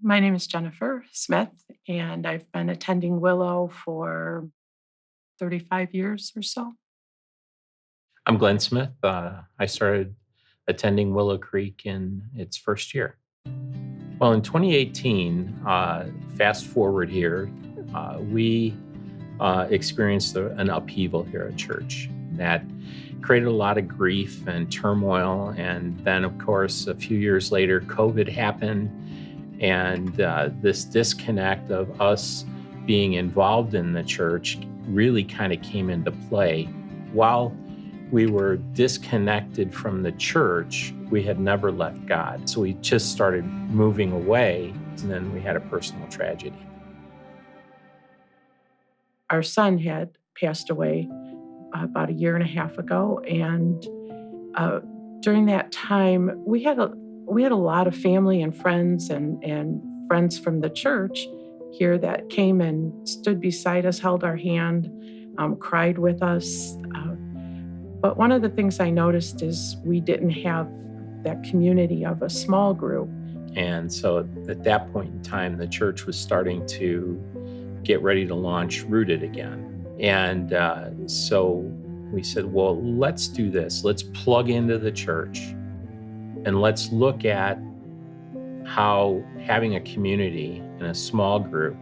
My name is Jennifer Smith, and I've been attending Willow for 35 years or so. I'm Glenn Smith. I started attending Willow Creek in its first year. Well, in 2018, fast forward here, we experienced an upheaval here at church that created a lot of grief and turmoil. And then, of course, a few years later, COVID happened, and this disconnect of us being involved in the church really kind of came into play. While we were disconnected from the church, we had never left God. So we just started moving away, and then we had a personal tragedy. Our son had passed away about a year and a half ago, and during that time, we had a lot of family and friends and friends from the church here that came and stood beside us, held our hand, cried with us. But one of the things I noticed is we didn't have that community of a small group. And so at that point in time, the church was starting to get ready to launch Rooted again. And so we said, well, let's do this. Let's plug into the church and let's look at how having a community in a small group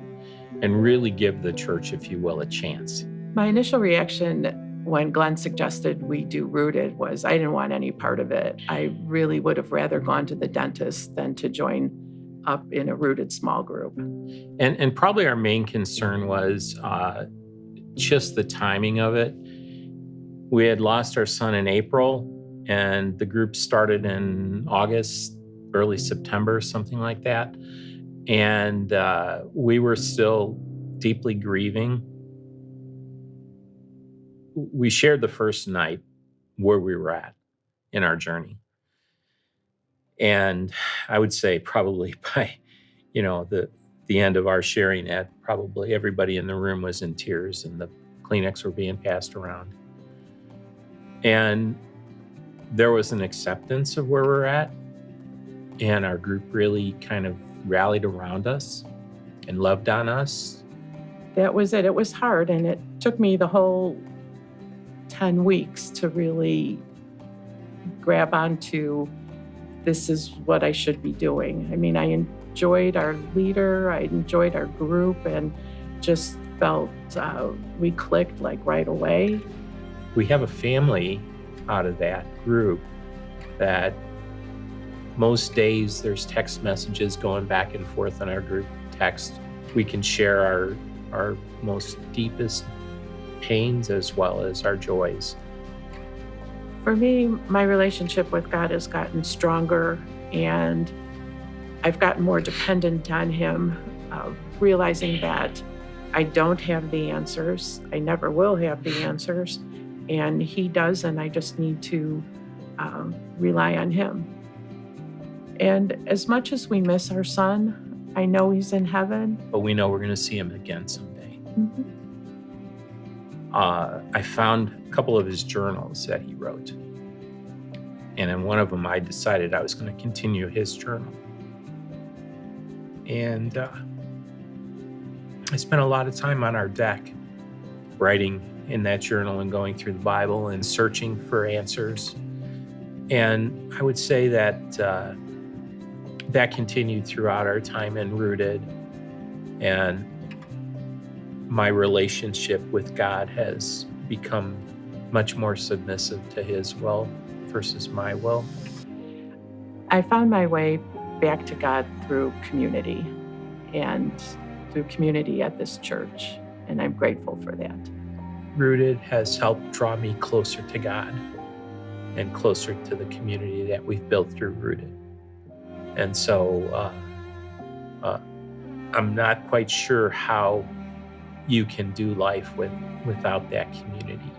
and really give the church, if you will, a chance. My initial reaction when Glenn suggested we do Rooted was I didn't want any part of it. I really would have rather gone to the dentist than to join up in a Rooted small group. And probably our main concern was just the timing of it. We had lost our son in April, and the group started in August, early September, something like that. And we were still deeply grieving. We shared the first night where we were at in our journey. And I would say probably by, the end of our sharing it, probably everybody in the room was in tears and the Kleenex were being passed around. And there was an acceptance of where we're at. And our group really kind of rallied around us and loved on us. That was it. It was hard, and it took me the whole 10 weeks to really grab onto this is what I should be doing. I mean, I enjoyed our leader, I enjoyed our group, and just felt we clicked like right away. We have a family out of that group that most days there's text messages going back and forth on our group text. We can share our most deepest pains as well as our joys. For me, my relationship with God has gotten stronger, and I've gotten more dependent on Him, realizing that I don't have the answers. I never will have the answers, and He does, and I just need to rely on Him. And as much as we miss our son, I know he's in heaven. But we know we're going to see him again someday. Mm-hmm. I found a couple of his journals that he wrote. And in one of them, I decided I was going to continue his journal. And I spent a lot of time on our deck writing in that journal and going through the Bible and searching for answers. And I would say that that continued throughout our time in Rooted. And my relationship with God has become much more submissive to His will versus my will. I found my way back to God through community and through community at this church, and I'm grateful for that. Rooted has helped draw me closer to God and closer to the community that we've built through Rooted. And so I'm not quite sure how you can do life without that community.